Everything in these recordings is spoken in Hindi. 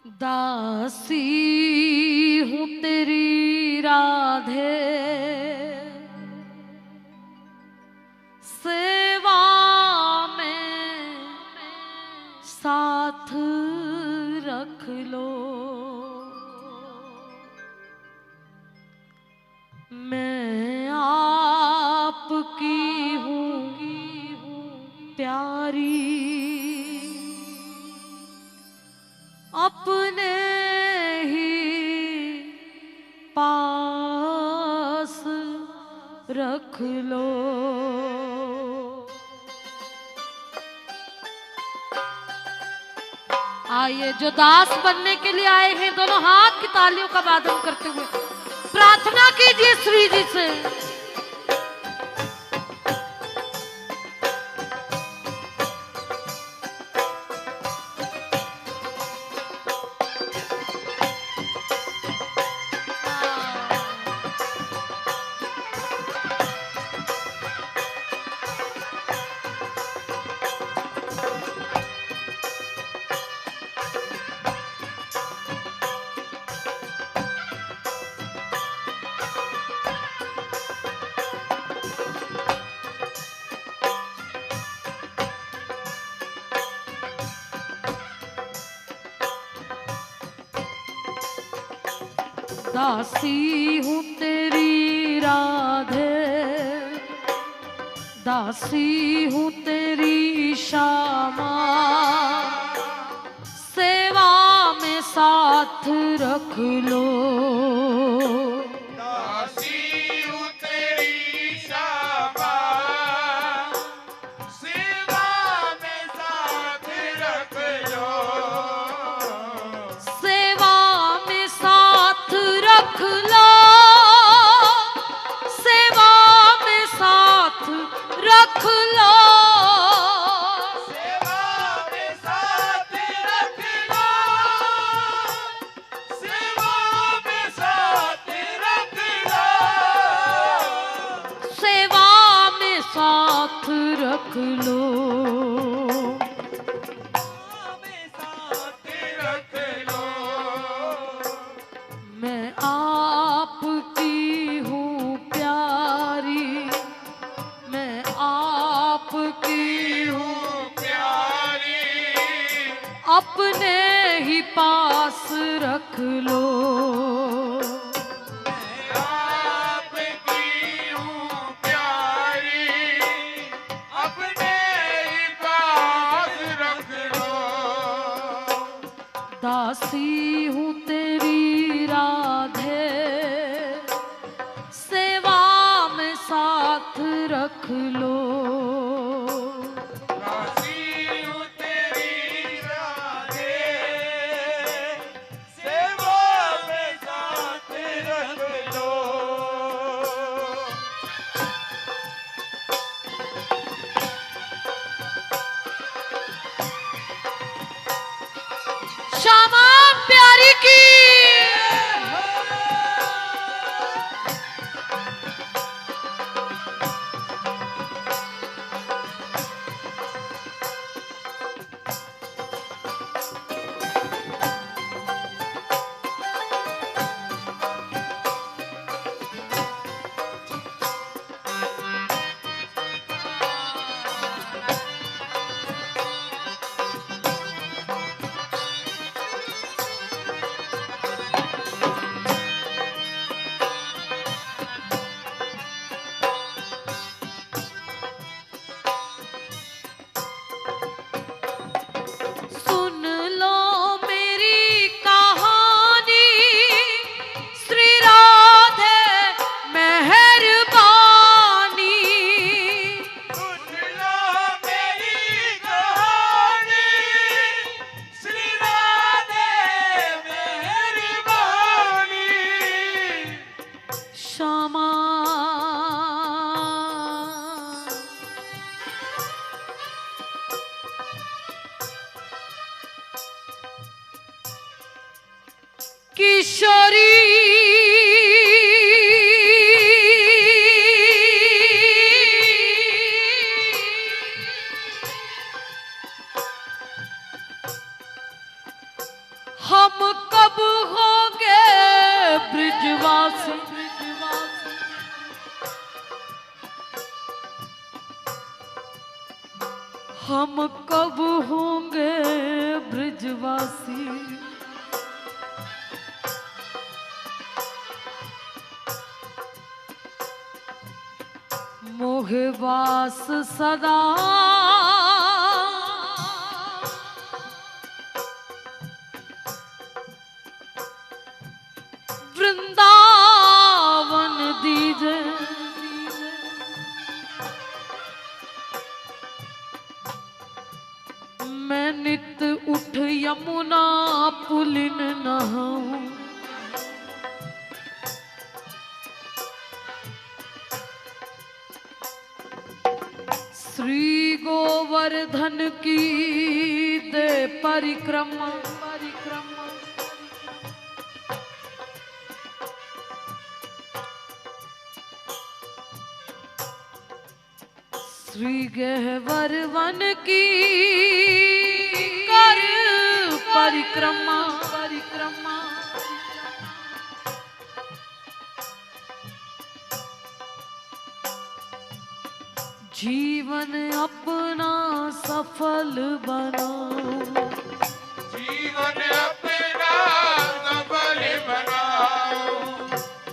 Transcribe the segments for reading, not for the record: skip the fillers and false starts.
दासी हूँ तेरी राधे, सेवा में साथ रख लो। मैं आपकी हूँ प्यारी, अपने ही पास रख लो। आइए, जो दास बनने के लिए आए हैं दोनों हाथ की तालियों का वादन करते हुए प्रार्थना कीजिए श्री जी से। दासी हूँ तेरी राधे, दासी हूँ तेरी श्यामा, सेवा में साथ रख लो। दासी हूँ तेरी श्यामा, सेवा में साथ रख लो। सेवा में साथ रख लो, सेवा में साथ रख लो। सेवा में साथ रख लो, सेवा में साथ रख लो। सेवा में साथ रख लो। मैं आपकी हूँ प्यारी, मैं आपकी हूँ प्यारी, अपने ही पास रख लो। आपकी हूँ प्यारी, अपने ही पास रख लो। दासी हूँ तेरी राधे, सेवा में साथ रख लो। दासी हूँ तेरी राधे, सेवा में साथ रख लो। श्यामा प्यारी की सुन लो मेरी कहानी, श्री राधे मेहरबानी। सुन लो मेरी कहानी, श्री राधे मेहरबानी। श्यामा किशोरी हम हम कब होंगे ब्रिजवासी, हम कब होंगे ब्रिजवासी। मोहे वास सदा वृंदावन दीजे। मैं नित उठ यमुना पुलिन नहाऊं, श्री गोवर्धन की दे परिक्रमा, श्री गहवर वन की कर परिक्रमा। जीवन अपना सफल बनाओ, जीवन अपना सफल बनाओ,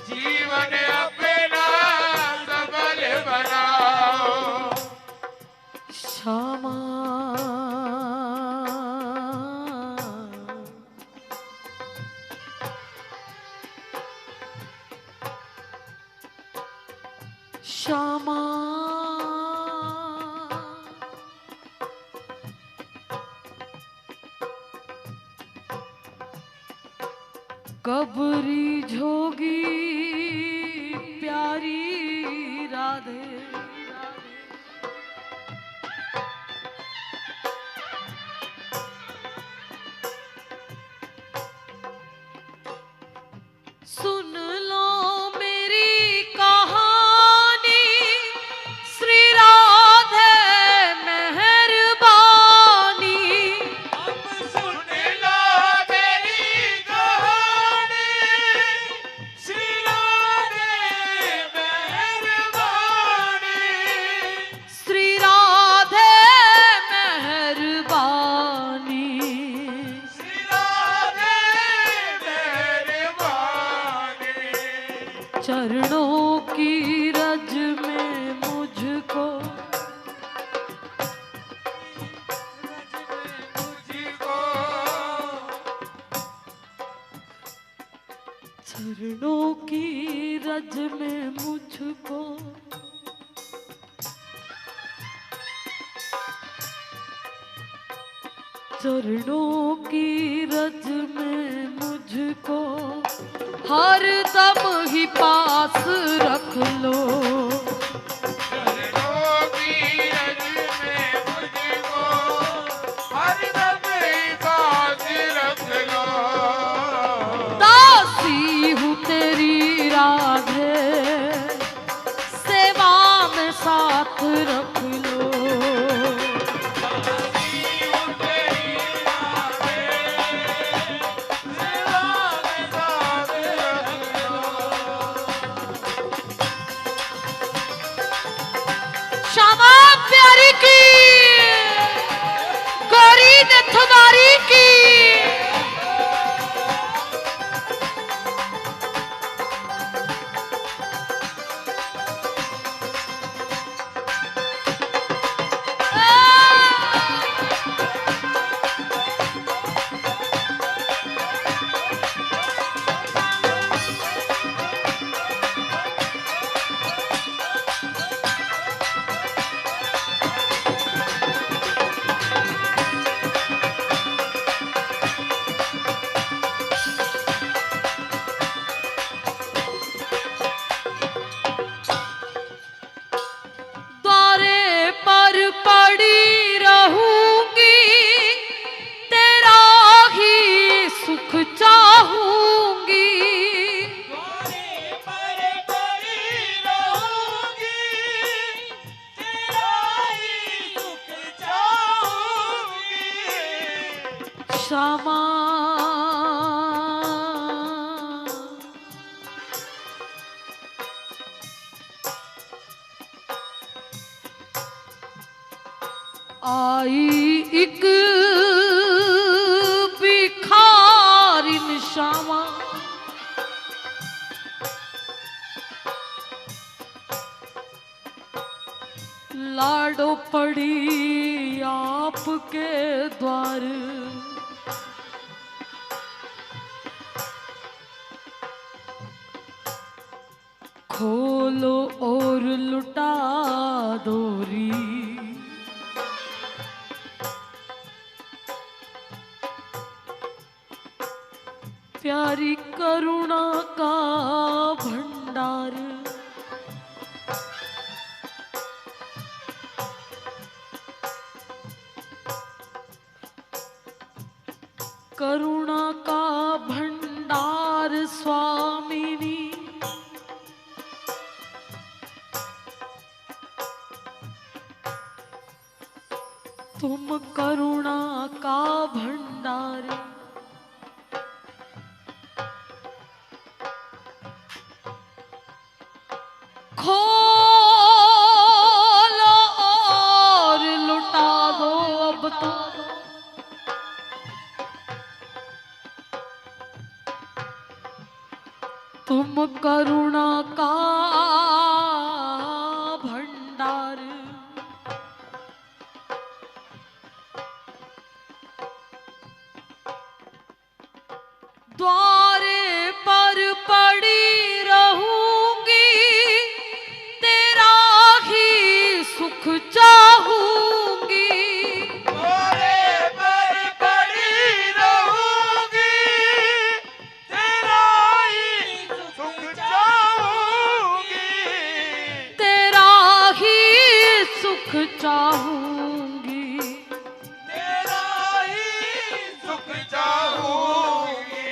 जीवन अपना सफल बनाओ। श्यामा श्यामा कबरी झोगी प्यारी राधे। सुन लो मेरी कहानी, श्री राधे मेहरबानी। अब सुन लो मेरी कहानी, श्री राधे मेहरबानी, श्री राधे मेहरबानी। श्री राधे मेहरबानी। चरणों की रज में मुझको, मुझको चरणों की रज में मुझको, चरणों की रज में मुझको हर दम ही पास रख लो। चरणों की रज में मुझको हरदम ही पास रख लो। दासी हूँ तेरी राधे, सेवा में साथ रख लो। श्यामा प्यारी की, गौरी नथवारी की। श्यामा आई एक भिखारिन शामा, लाडो पड़ी आपके द्वार। खोलो और लुटा दोरी, प्यारी करुणा का भंडार। करुणा का भंडार स्वामिनी, तुम करुणा का भंडार। खोलो और लुटा दो अब तो, तुम करुणा का भंडार। द्वारे पर पड़ी रहूंगी, तेरा ही सुख चाहूंगी। द्वारे पर पड़ी रहूंगी, तेरा ही सुख चाहूंगी। तेरा ही सुख चाहूंगी। तेरा ही सुख चाहूंगी।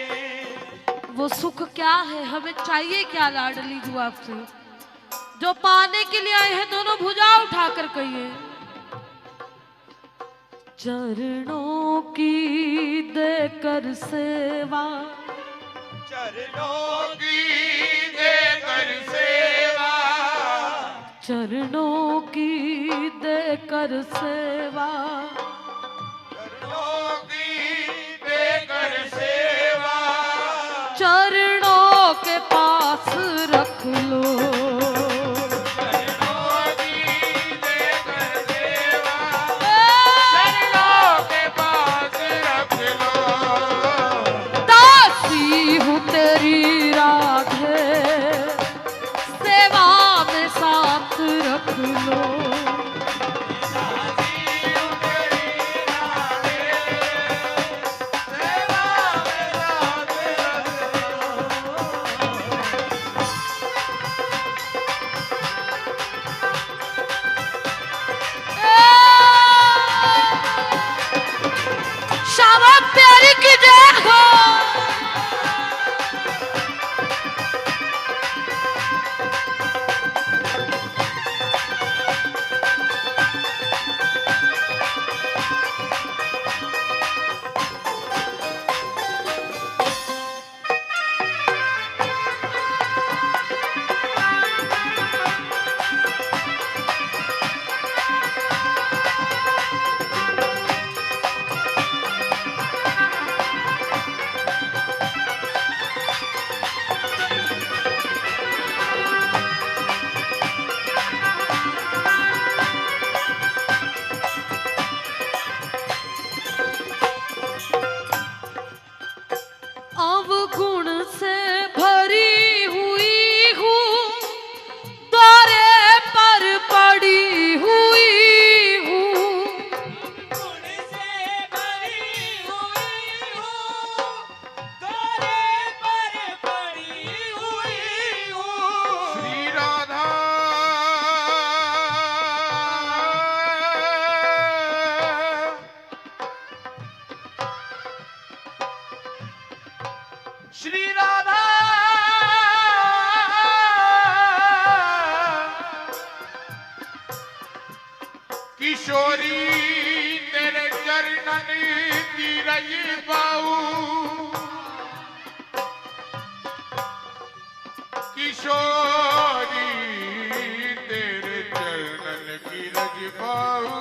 वो सुख क्या है, हमें चाहिए क्या लाडली जो आपसे, जो पाने के लिए आए हैं दोनों भुजा उठाकर कहिए। चरणों की देकर सेवा, चरणों की देकर सेवा, चरणों की देकर सेवा। चरणों की देकर सेवा, चरणों के पास रख लो, चरणों की देकर सेवा, चरणों के पास रख लो। दासी हूँ तेरी राधे, सेवा में साथ रख लो। श्यामा प्यारी की जय हो। अवगुण से भरी हुई हूँ, द्वारे पर पड़ी हुई हूँ। गुण से भरी हुई हूँ, द्वारे पर पड़ी हुई हूँ। श्री राधा श्री राधा किशोरी तेरे चरणन की रज पाऊं। किशोरी तेरे चरणन की रज पाऊं।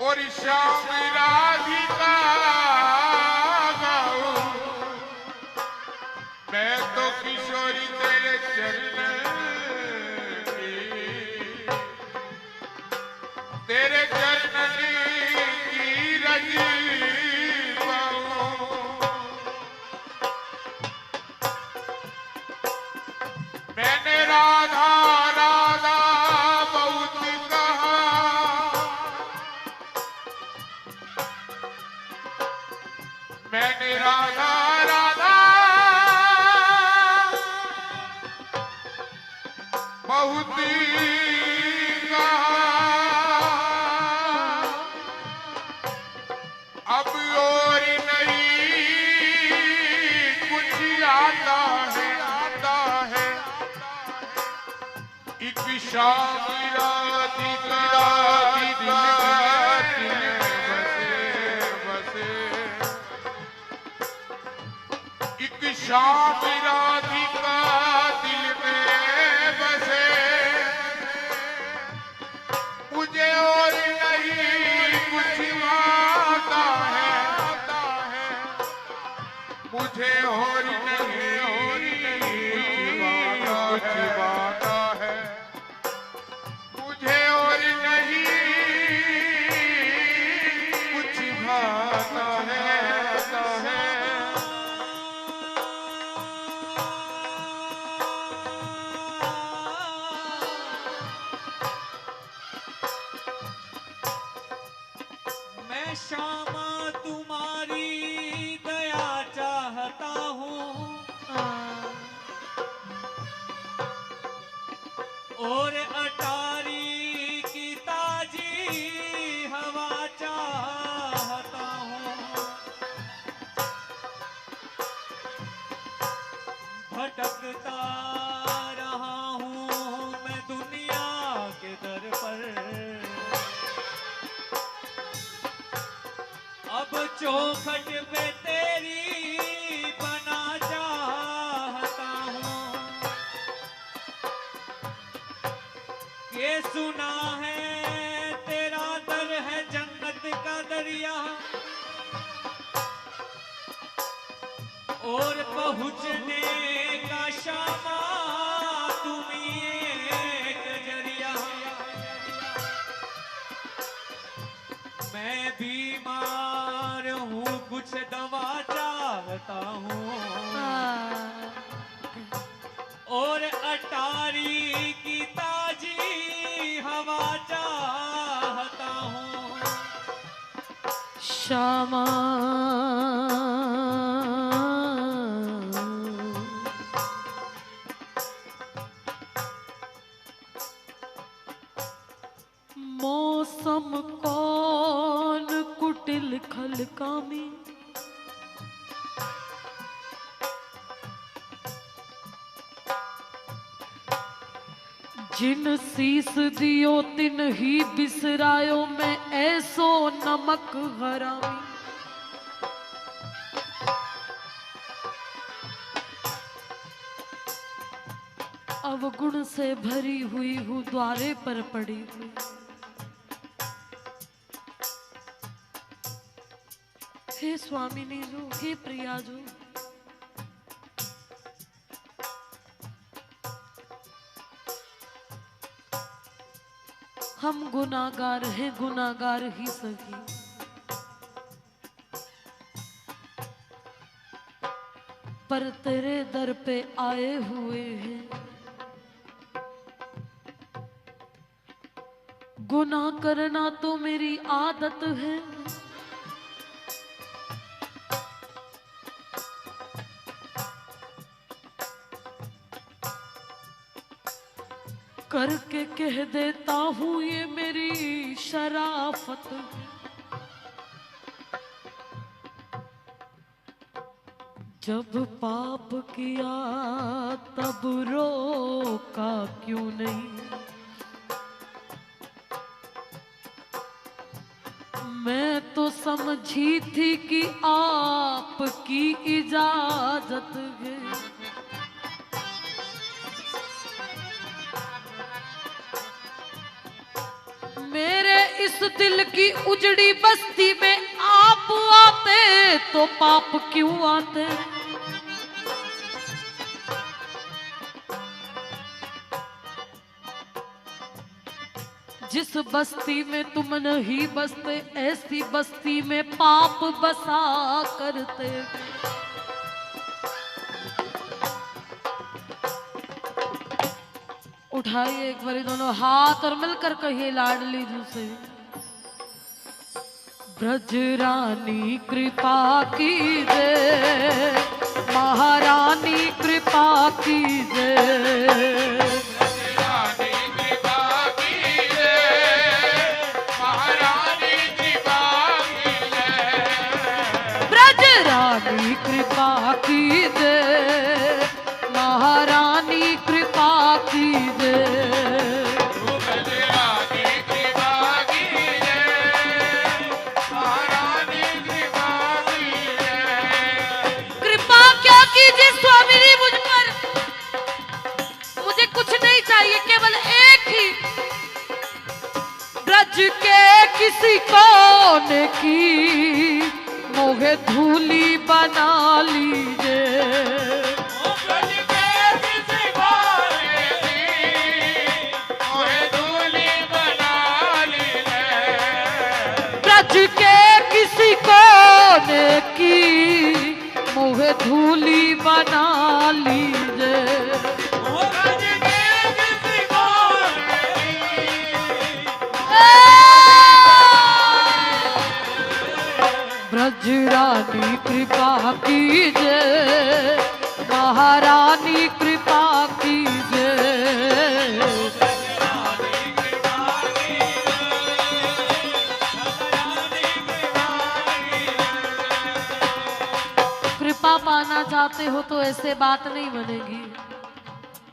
और श्याम राधिका गाऊं, मैं तो किशोरी तेरे चरण की, तेरे चरण की रज गाऊं। मैंने राधा राधा बहुत कहा, मैंने राधा राधा बहुत कहा, अब और नहीं कुछ आता है, एक शाम राधिका दिल में बसे, एक शाम राधिका दिल में बसे, मुझे और नहीं कुछ आता है, मुझे और नहीं कुछ आता है, मुझे और नहीं कुछ भाता है। मैं श्यामा तुम्हारी दया चाहता हूँ, और अटारी की ताजी हवा चाहता हूँ। भटकता रहा हूँ मैं दुनिया के दर पर, अब चौखट पे तेरी बना चाहता हूँ। ये सुना है तेरा दर है जन्नत का दरिया, और पहुँचने का शामा तुम एक जरिया। मैं बीमार हूँ कुछ दवा चाहता हूँ, और अटारी की ताजी हवा चाहता हूँ। श्यामा मौसम कौन कुटिल खलकामी, जिन शीस दियो तिन ही बिसरायो, मैं ऐसो नमक हरामी। अवगुण से भरी हुई हूँ द्वारे पर पड़ी हुई, हे स्वामिनी जो, हे प्रिया जो, हम गुनाहगार हैं, गुनाहगार ही सही। पर तेरे दर पे आए हुए हैं, गुनाह करना तो मेरी आदत है। करके कह देता हूँ ये मेरी शराफत है। जब पाप किया तब रोका क्यों नहीं, मैं तो समझी थी कि आपकी इजाजत है। मेरे जिस दिल की उजड़ी बस्ती में आप आते तो पाप क्यों आते। जिस बस्ती में तुम नहीं बसते ऐसी बस्ती में पाप बसा करते। उठाइए एक बार दोनों हाथ और मिलकर कहिए लाडली जी से, ब्रज रानी कृपा कीजिए, महारानी कृपा कीजिए। रानी कृपा कीजिए, महारानी कृपा कीजिए। कृपा क्या कीजिए स्वामी जी मुझ पर। मुझे कुछ नहीं चाहिए, केवल एक ही, ब्रज के किसी कोने की मोहे धूली बना लीजिए। ब्रज के किसी कोने की मोहे धूली बना लीजिए। ब्रज के किसी कोने की मोहे धूली बना लीजिए। ब्रज के किसी कोने ब्रज रानी कृपा कीजिए, महारानी कृपा कीजिए। कृपा पाना चाहते हो तो ऐसे बात नहीं बनेगी।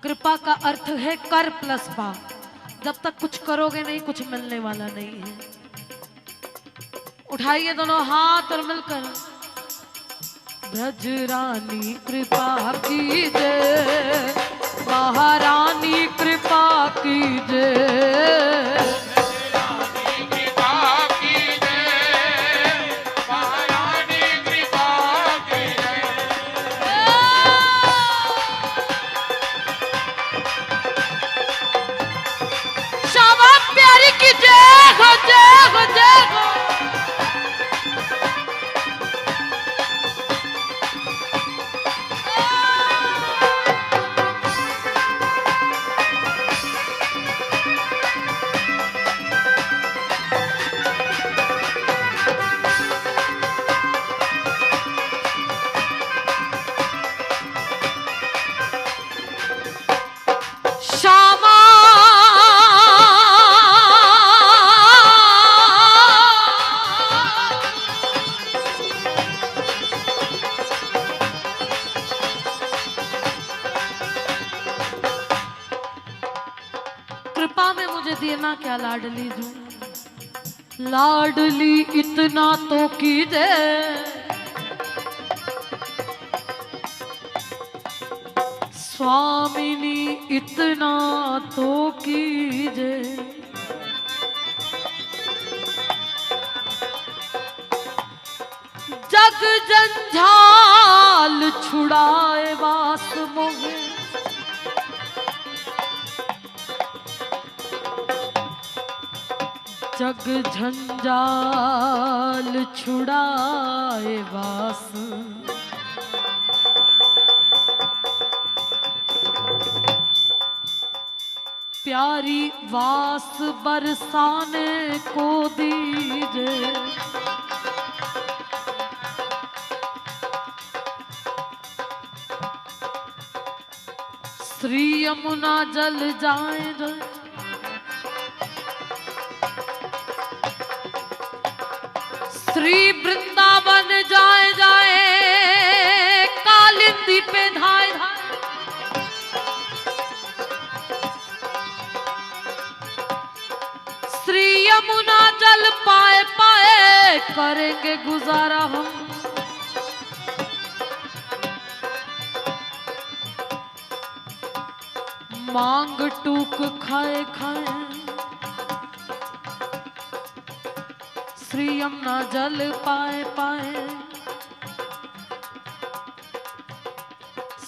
कृपा का अर्थ है कर प्लस पा। जब तक कुछ करोगे नहीं कुछ मिलने वाला नहीं है। उठाइए दोनों हाथ और मिलकर, ब्रज रानी कृपा कीजिए, महारानी कृपा कीजिए। श्यामा प्यारी की जय हो, जय हो, जय हो। श्यामा कृपा में मुझे देना क्या लाडली जू। लाडली इतना तो कीजिए, स्वामिनी इतना तो कीजिए। जग जंजाल छुड़ाए वास मोहे, जग झंझाल छुड़ाए वास। प्यारी वास बरसाने को दीजिए। श्री यमुना जल जाए जल, श्री वृंदावन जाए जाए, कालिंदी पे धाए धाए। श्री यमुना जल पाए पाए करेंगे गुजारा हम। मांग टूक खाए खाए, श्री यमुना जल पाए पाए,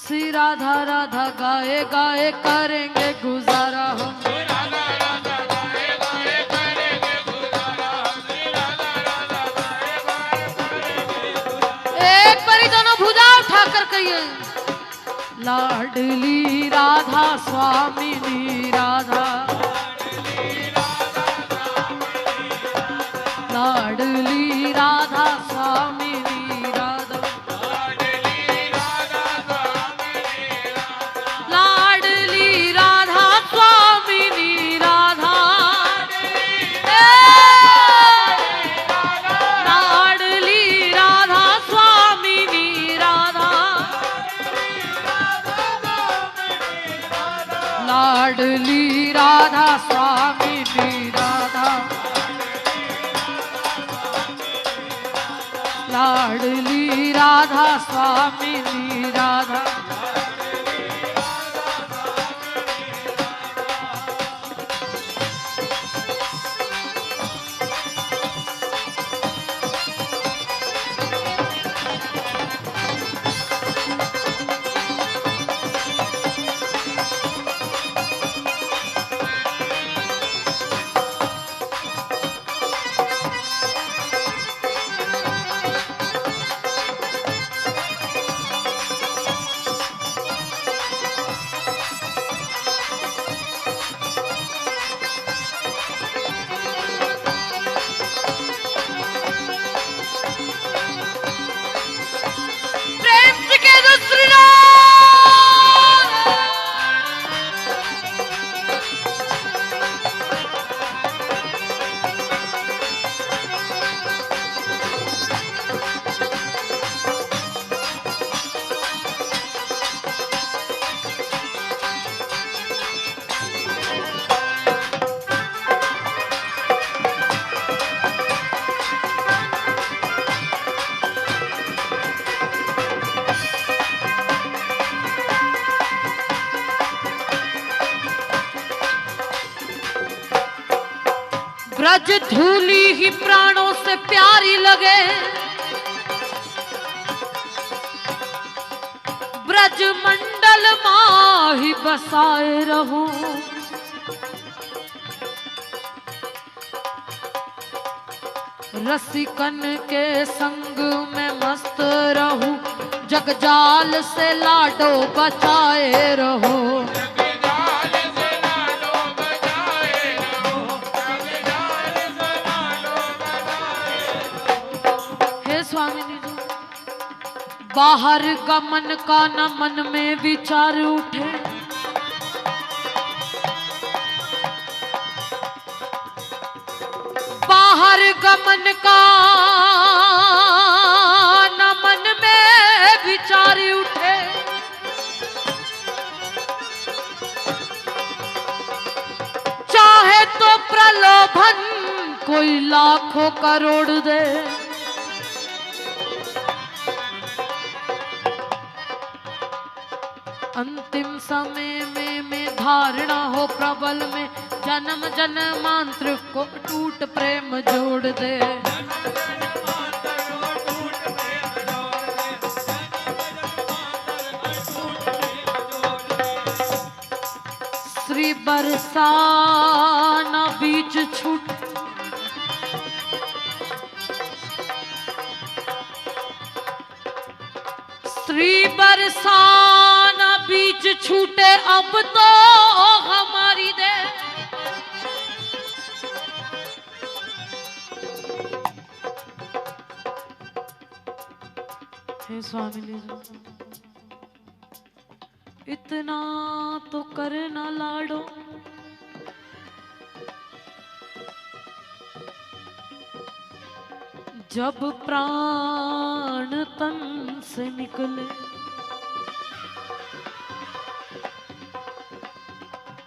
श्री राधा राधा गाए गाए करेंगे गुजारा हम। राधा राधा गाए गाए करेंगे गुजारा, राधा राधा गाए गाए करेंगे गुजारा। एक बारी दोनों भुजा उठाकर कहिए, लाडली राधा स्वामिनी राधा, लाडली राधा स्वामिनी राधा, लाडली राधा स्वामिनी राधा, लाडली राधा स्वामिनी राधा, लाडली राधा स्वामिनी राधा, लाडली राधा स्वामिनी राधा। ब्रज धूली ही प्राणों से प्यारी लगे, ब्रज मंडल माही बसाए रहूं, रसिकन के संग में मस्त रहूं, जगजाल से लाडो बचाए रहो। स्वामिनी जी, बाहर गमन का न मन में विचार उठे, बाहर गमन का न मन में विचार उठे, चाहे तो प्रलोभन कोई लाखों करोड़ दे, अंतिम समय में धारणा हो प्रबल में, जन्म जन्मांतर को टूट प्रेम जोड़ दे। श्री बरसाना बीच छूट, श्री बरसाना बीच छूटे अब तो हमारी दे, हे स्वामिनी जी, इतना तो करना लाडो, जब प्राण तन से निकले,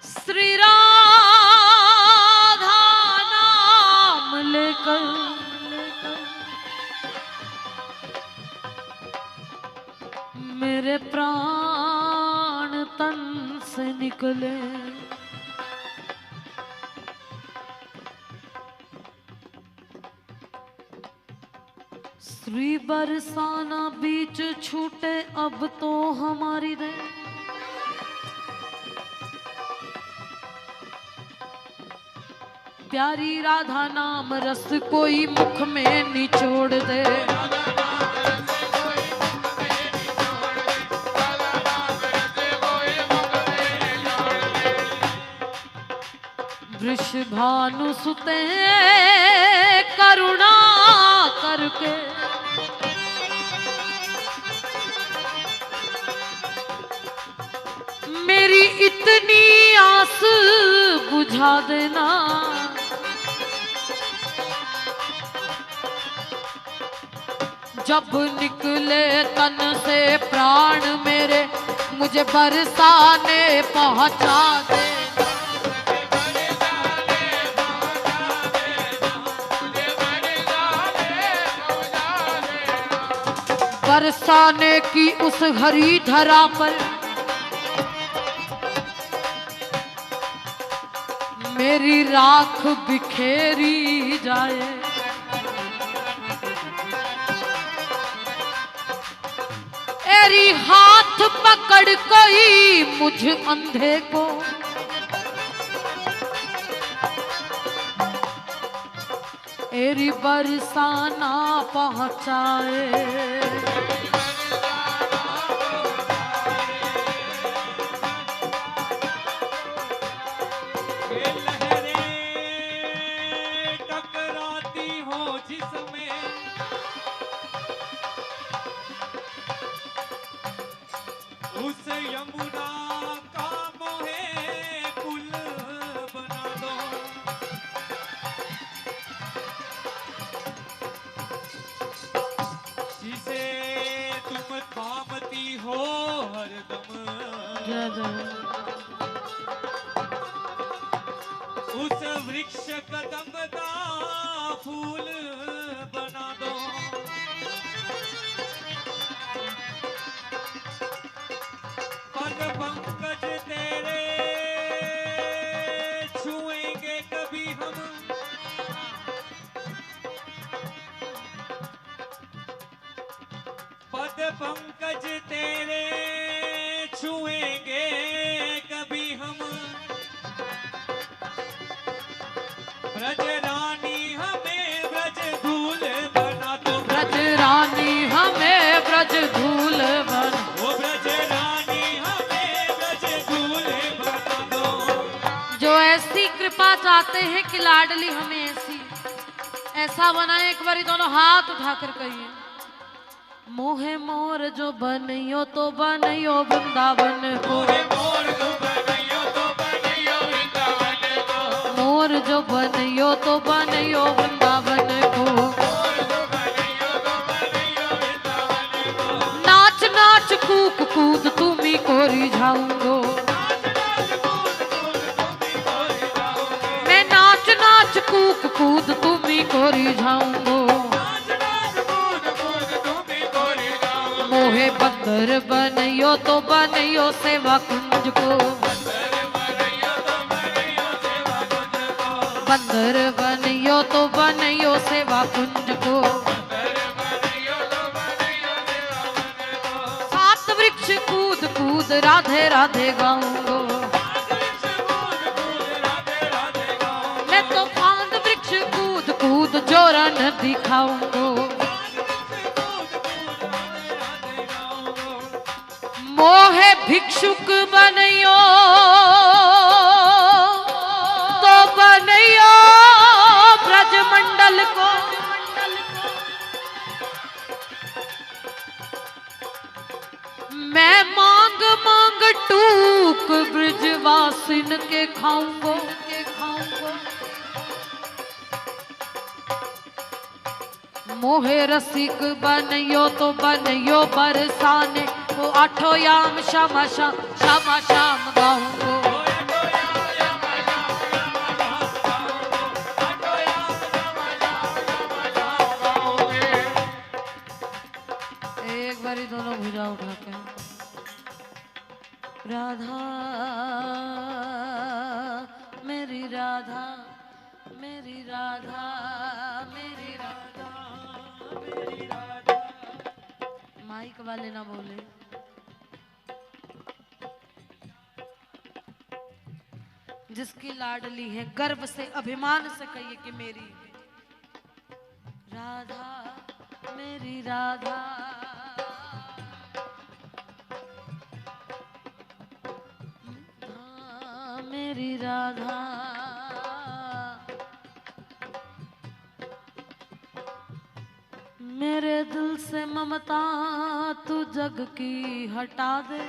श्री राधा नाम लेकर मेरे प्राण तन से निकले, श्री बरसाना बीच छूटे अब तो हमारी रे, प्यारी राधा नाम रस कोई मुख में निचोड़ दे। वृषभानु सुते करुणा करके, मेरी इतनी आस बुझा देना। जब निकले तन से प्राण मेरे, मुझे बरसाने पहुंचा दे। बरसाने की उस हरी धरा पर मेरी राख बिखेरी जाए। तेरी हाथ पकड़ कोई मुझ अंधे को, तेरी बरसाना पहुंचाए। उस यमुना का मोहे पुल बना दो। जिसे तुम थामती हो हरदम, उस वृक्ष कदम का फूल बना दो। पद पंकज तेरे छुएंगे कभी हम, पद पंकज तेरे छुएंगे कभी हम। ब्रज रानी हमें ब्रज धूल बना दो। ब्रज रानी हमें ब्रज धूल बना, वो ब्रज रानी हमें ब्रज धूल बना दो। जो ऐसी कृपा चाहते हैं कि लाडली हमें ऐसा बनाए। एक बारी दोनों हाथ उठाकर कहिए, मोहे मोर जो बनियो तो बनियो वृंदावन को। मोर जो बनियो तो बनियो वृंदावन को। मोर जो बनियो तो बनियो वृंदावन को। मोर जो बनियो तो बनियो वृंदावन को। नाच नाच कूक कूद तुम्ही को रिझाऊंगो। नाच नाच कूद कूद तुम ही को रिझाओगे। मैं नाच नाच कूक कूद तुम्ही को रिझाऊंगो। नाच नाच कूद कूद तुम ही को रिझाओगे। मोहे बंदर बनियो तो बनियो सेवा कुंज को। बंदर बनियो तो बनियो सेवा कुंज को। बंदर बनियो तो बनियो सेवा कुंज को। बंदर बनियो तो बनियो सेवा कुंज को। सात वृक्ष कूद कूद राधे राधे गाऊंगो। नाच वृक्ष कूद कूद राधे राधे गाओ। मैं तो फांद वृक्ष कूद कूद जोरन दिखाऊंगो। मोहे भिक्षुक बनियो तो बनियो ब्रज मंडल को। मैं मांग मांग टूक ब्रजवासिन के खाऊंगो। मोहे रसिक बनियो तो बनियो बरसाने वो आठों याम श्यामा श्याम श्यामा श्याम गाऊंगो। एक बारी दोनों भुजा उठा के, राधा मेरी राधा मेरी राधा मेरी राधा मेरी राधा। वाले ना बोले। जिसकी लाडली है गर्व से अभिमान से कहिए कि मेरी राधा, मेरी राधा। हाँ, मेरी राधा। मेरे दिल से ममता तू जग की हटा दे।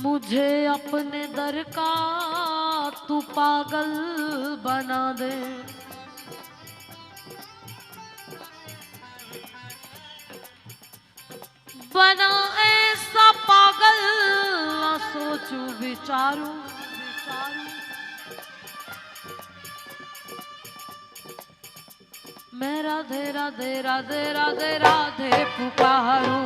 मुझे अपने दर का तू पागल बना दे। बना ऐसा पागल ना सोचूं विचारूं। मैं राधे राधे राधे राधे राधे पुकारूं।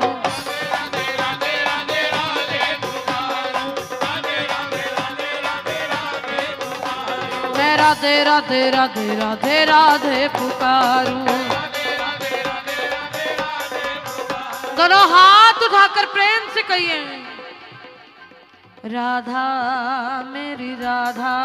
मैं राधे राधे राधे राधे राधे पुकारूं। दोनों हाथ उठाकर प्रेम से कहिए राधा, मेरी राधा।